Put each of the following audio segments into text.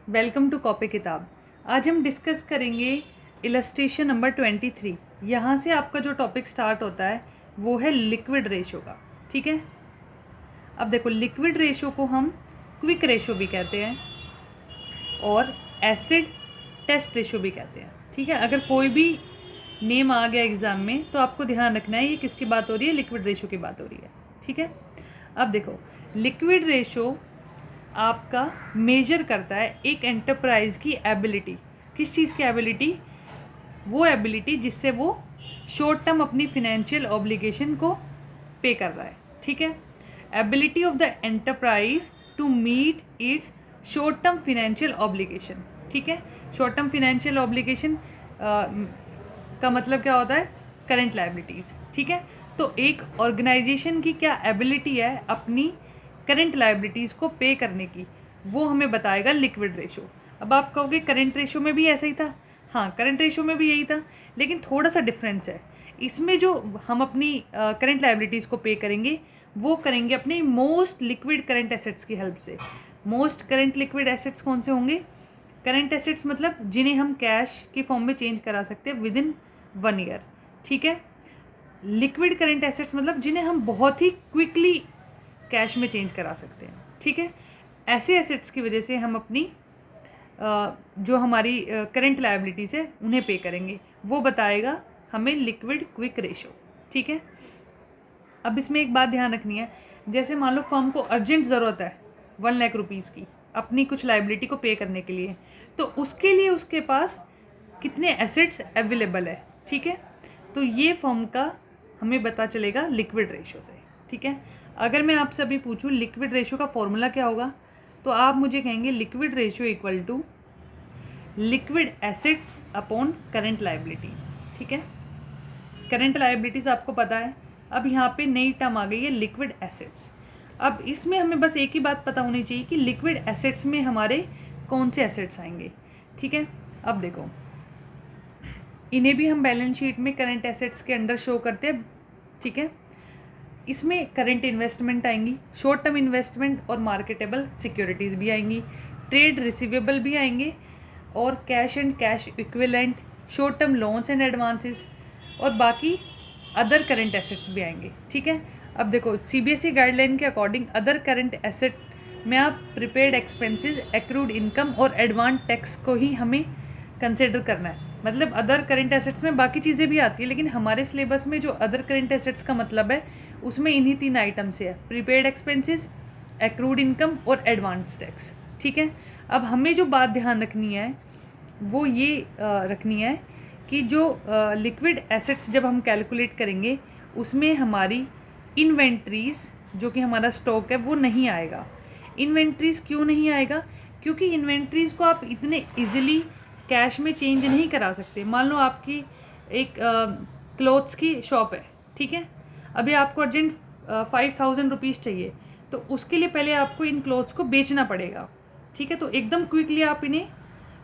Welcome to copy किताब। आज हम डिस्कस करेंगे इलस्ट्रेशन नंबर 23। यहाँ से आपका जो टॉपिक स्टार्ट होता है वो है लिक्विड रेशो का। ठीक है, अब देखो लिक्विड रेशो को हम क्विक रेशो भी कहते हैं और एसिड टेस्ट रेशो भी कहते हैं। ठीक है, अगर कोई भी नेम आ गया एग्ज़ाम में तो आपको ध्यान रखना है ये किसकी बात हो रही है, लिक्विड रेशो की बात हो रही है। ठीक है, अब देखो लिक्विड रेशो आपका मेजर करता है एक एंटरप्राइज की एबिलिटी। किस चीज़ की एबिलिटी? वो एबिलिटी जिससे वो शॉर्ट टर्म अपनी फिनेंशियल ऑब्लिगेशन को पे कर रहा है। ठीक है, ability of the enterprise to meet its short term financial obligation. ठीक है, शॉर्ट टर्म फिनेंशियल ऑब्लिगेशन का मतलब क्या होता है? Current liabilities. ठीक है, तो एक ऑर्गेनाइजेशन की क्या एबिलिटी है अपनी करंट लायबिलिटीज़ को पे करने की, वो हमें बताएगा लिक्विड रेशो। अब आप कहोगे करंट रेशो में भी ऐसा ही था। हाँ, करंट रेशो में भी यही था, लेकिन थोड़ा सा डिफरेंस है। इसमें जो हम अपनी करंट लायबिलिटीज़ को पे करेंगे वो करेंगे अपने मोस्ट लिक्विड करंट एसेट्स की हेल्प से। मोस्ट करंट लिक्विड एसेट्स कौन से होंगे? करंट एसेट्स मतलब जिन्हें हम कैश के फॉर्म में चेंज करा सकते हैं विद इन 1 ईयर। ठीक है, लिक्विड करंट एसेट्स मतलब जिन्हें हम बहुत ही क्विकली कैश में चेंज करा सकते हैं। ठीक है, ऐसे एसेट्स की वजह से हम अपनी जो हमारी करंट लायबिलिटीज़ है उन्हें पे करेंगे, वो बताएगा हमें लिक्विड क्विक रेशो। ठीक है, अब इसमें एक बात ध्यान रखनी है, जैसे मान लो फर्म को अर्जेंट ज़रूरत है 1 लाख रुपीज़ की अपनी कुछ लायबिलिटी को पे करने के लिए, तो उसके लिए उसके पास कितने एसेट्स अवेलेबल है। ठीक है, तो ये फर्म का हमें पता चलेगा लिक्विड रेशो से। ठीक है, अगर मैं आपसे अभी पूछूं लिक्विड रेशो का फॉर्मूला क्या होगा, तो आप मुझे कहेंगे liquid ratio equal to liquid assets upon current liabilities. ठीक है, करंट लायबिलिटीज़ आपको पता है। अब यहाँ पे नई टर्म आ गई है लिक्विड एसेट्स। अब इसमें हमें बस एक ही बात पता होनी चाहिए कि लिक्विड एसेट्स में हमारे कौन से एसेट्स आएंगे। ठीक है, अब देखो इन्हें भी हम बैलेंस शीट में करंट एसेट्स के अंडर शो करते हैं। ठीक है, इसमें करंट इन्वेस्टमेंट आएंगी, शॉर्ट टर्म इन्वेस्टमेंट और मार्केटेबल सिक्योरिटीज़ भी आएंगी, ट्रेड रिसीवेबल भी आएंगे और cash and cash equivalent, short term loans and advances और बाकी अदर करंट एसेट्स भी आएंगे। ठीक है, अब देखो सीबीएसई गाइडलाइन के अकॉर्डिंग अदर करंट एसेट में आप प्रीपेड एक्सपेंसेस, एक्रूड इनकम और एडवांस टैक्स को ही हमें कंसिडर करना है। मतलब अदर करंट एसेट्स में बाकी चीज़ें भी आती है, लेकिन हमारे सिलेबस में जो अदर करंट एसेट्स का मतलब है उसमें इन्हीं 3 आइटम से है, प्रीपेड एक्सपेंसेस, एक्रूड इनकम और एडवांस टैक्स। ठीक है, अब हमें जो बात ध्यान रखनी है वो ये रखनी है कि जो लिक्विड एसेट्स जब हम कैलकुलेट करेंगे उसमें हमारी इन्वेंट्रीज़ जो कि हमारा स्टॉक है वो नहीं आएगा। इन्वेंट्रीज़ क्यों नहीं आएगा? क्योंकि इन्वेंट्रीज़ को आप इतने इजीली कैश में चेंज नहीं करा सकते। मान लो आपकी एक क्लोथ्स की शॉप है। ठीक है, अभी आपको अर्जेंट 5000 रुपीज़ चाहिए, तो उसके लिए पहले आपको इन क्लोथ्स को बेचना पड़ेगा। ठीक है, तो एकदम क्विकली आप इन्हें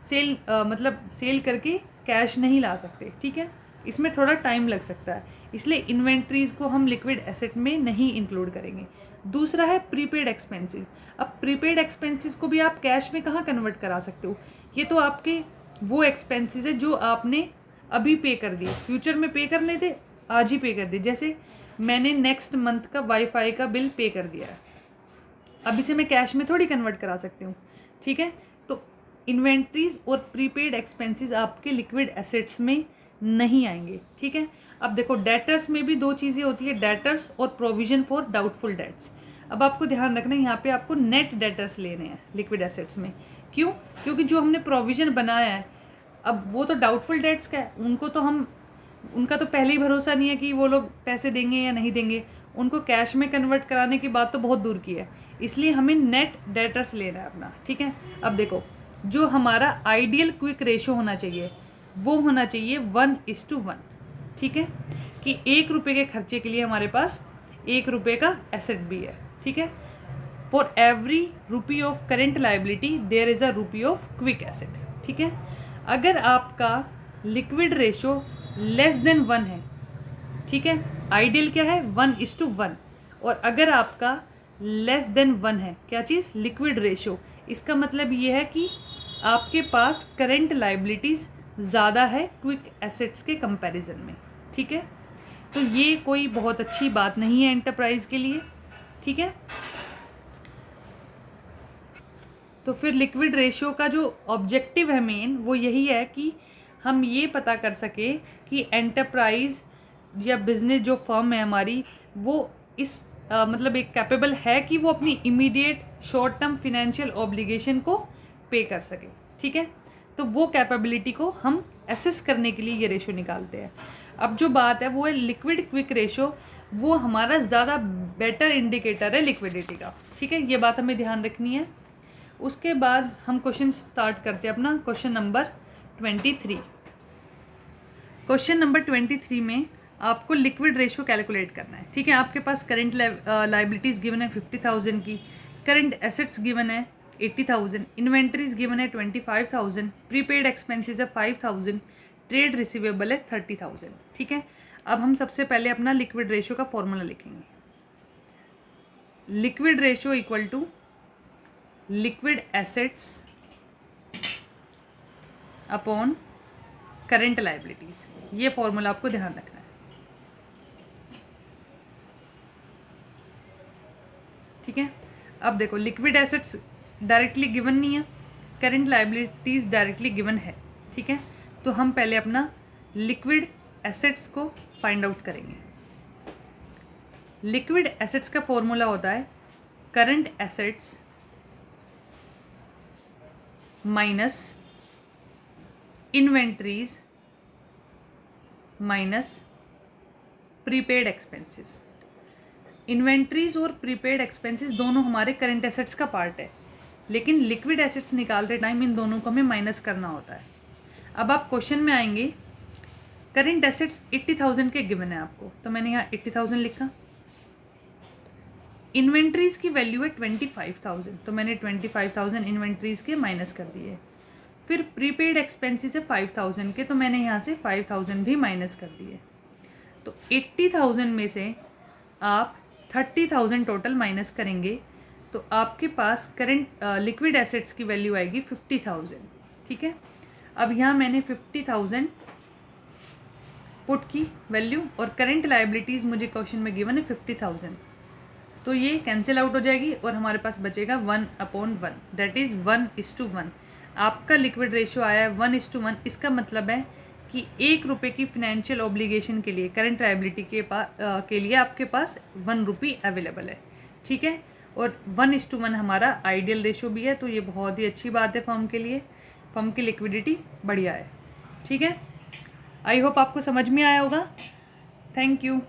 सेल करके कैश नहीं ला सकते। ठीक है, इसमें थोड़ा टाइम लग सकता है, इसलिए इन्वेंट्रीज़ को हम लिक्विड एसेट में नहीं इंक्लूड करेंगे। दूसरा है प्रीपेड एक्सपेंसेस। अब प्रीपेड एक्सपेंसेस को भी आप कैश में कहाँ कन्वर्ट करा सकते हो? ये तो आपके वो एक्सपेंसेस है जो आपने अभी पे कर दिए, फ्यूचर में पे करने थे आज ही पे कर दिए। जैसे मैंने नेक्स्ट मंथ का वाईफाई का बिल पे कर दिया है, अब इसे मैं कैश में थोड़ी कन्वर्ट करा सकती हूँ। ठीक है, तो इन्वेंट्रीज और प्रीपेड एक्सपेंसेस आपके लिक्विड एसेट्स में नहीं आएंगे। ठीक है, अब देखो डेटर्स में भी 2 चीज़ें होती है, डेटर्स और प्रोविजन फॉर डाउटफुल डेट्स। अब आपको ध्यान रखना है यहाँ पे आपको नेट डेटर्स लेने हैं लिक्विड एसेट्स में। क्यों? क्योंकि जो हमने प्रोविजन बनाया है अब वो तो डाउटफुल डेट्स का है, उनका तो पहले ही भरोसा नहीं है कि वो लोग पैसे देंगे या नहीं देंगे, उनको कैश में कन्वर्ट कराने की बात तो बहुत दूर की है, इसलिए हमें नेट डेटर्स लेना है अपना। ठीक है, अब देखो जो हमारा आइडियल क्विक रेशो होना चाहिए वो होना चाहिए 1:1। ठीक है, कि 1 रुपये के खर्चे के लिए हमारे पास 1 रुपये का एसेट भी है। ठीक है, for every rupee of current liability there is a rupee of quick asset. ठीक है, अगर आपका लिक्विड रेशो लेस देन 1 है, ठीक है, आइडियल क्या है 1:1, और अगर आपका लेस देन 1 है, क्या चीज़? Liquid ratio. इसका मतलब ये है कि आपके पास करेंट लाइबिलिटीज़ ज़्यादा है क्विक एसेट्स के कंपैरिजन में, ठीक है। तो ये कोई बहुत अच्छी बात नहीं है एंटरप्राइज के लिए, ठीक है। तो फिर लिक्विड रेशियो का जो ऑब्जेक्टिव है मेन, वो यही है कि हम ये पता कर सके कि एंटरप्राइज या बिजनेस जो फर्म है हमारी, वो इस मतलब एक कैपेबल है कि वो अपनी immediate short term financial obligation को पे कर सके, ठीक है। तो वो कैपेबिलिटी को हम एसेस करने के लिए ये रेशो निकालते हैं। अब जो बात है वो है लिक्विड क्विक रेशो, वो हमारा ज़्यादा बेटर इंडिकेटर है लिक्विडिटी का, ठीक है। ये बात हमें ध्यान रखनी है। उसके बाद हम क्वेश्चन स्टार्ट करते हैं अपना क्वेश्चन नंबर 23। क्वेश्चन नंबर 23 में आपको लिक्विड रेशियो कैलकुलेट करना है, ठीक है। आपके पास करेंट लाइबिलिटीज़ गिवन है 50,000 की, करेंट एसेट्स गिवन है 80,000, इन्वेंट्रीज गिवन है 25,000, प्रीपेड एक्सपेंसेस है 5,000, ट्रेड रिसीवेबल है 30,000, ठीक है। अब हम सबसे पहले अपना लिक्विड रेशियो का फॉर्मूला लिखेंगे। Liquid ratio equal to liquid assets upon current liabilities, ये फॉर्मूला आपको ध्यान रखना है, ठीक है। अब देखो लिक्विड एसेट्स डायरेक्टली गिवन नहीं है, करेंट लाइबिलिटीज डायरेक्टली गिवन है, ठीक है। तो हम पहले अपना लिक्विड एसेट्स को फाइंड आउट करेंगे। लिक्विड एसेट्स का फॉर्मूला होता है current assets minus inventories minus prepaid expenses. Inventories और प्रीपेड एक्सपेंसेस दोनों हमारे करंट एसेट्स का पार्ट है, लेकिन लिक्विड एसेट्स निकालते टाइम इन दोनों को हमें माइनस करना होता है। अब आप क्वेश्चन में आएंगे, करंट एसेट्स 80,000 के गिवन है आपको, तो मैंने यहाँ 80,000 लिखा। इन्वेंट्रीज की वैल्यू है 25,000, तो मैंने 25,000 इन्वेंट्रीज के माइनस कर दिए। फिर प्रीपेड एक्सपेंसेस है 5,000 के, तो मैंने यहाँ से 5,000 भी माइनस कर दिए। तो 80,000 में से आप 30,000 टोटल माइनस करेंगे, तो आपके पास करंट लिक्विड एसेट्स की वैल्यू आएगी 50,000, ठीक है। अब यहाँ मैंने 50,000 पुट की वैल्यू, और करंट लाइबिलिटीज़ मुझे क्वेश्चन में गिवन है 50,000, तो ये कैंसिल आउट हो जाएगी और हमारे पास बचेगा 1/1, दैट इज़ 1:1। आपका लिक्विड रेशियो आया है 1:1। इसका मतलब है कि 1 रुपये की फिनेंशियल ऑब्लिगेशन के लिए, करंट लायबिलिटी के लिए आपके पास 1 रुपी अवेलेबल है, ठीक है। और 1:1 हमारा आइडियल रेशियो भी है, तो ये बहुत ही अच्छी बात है फर्म के लिए, फर्म की लिक्विडिटी बढ़िया है, ठीक है। आई होप आपको समझ में आया होगा। Thank you.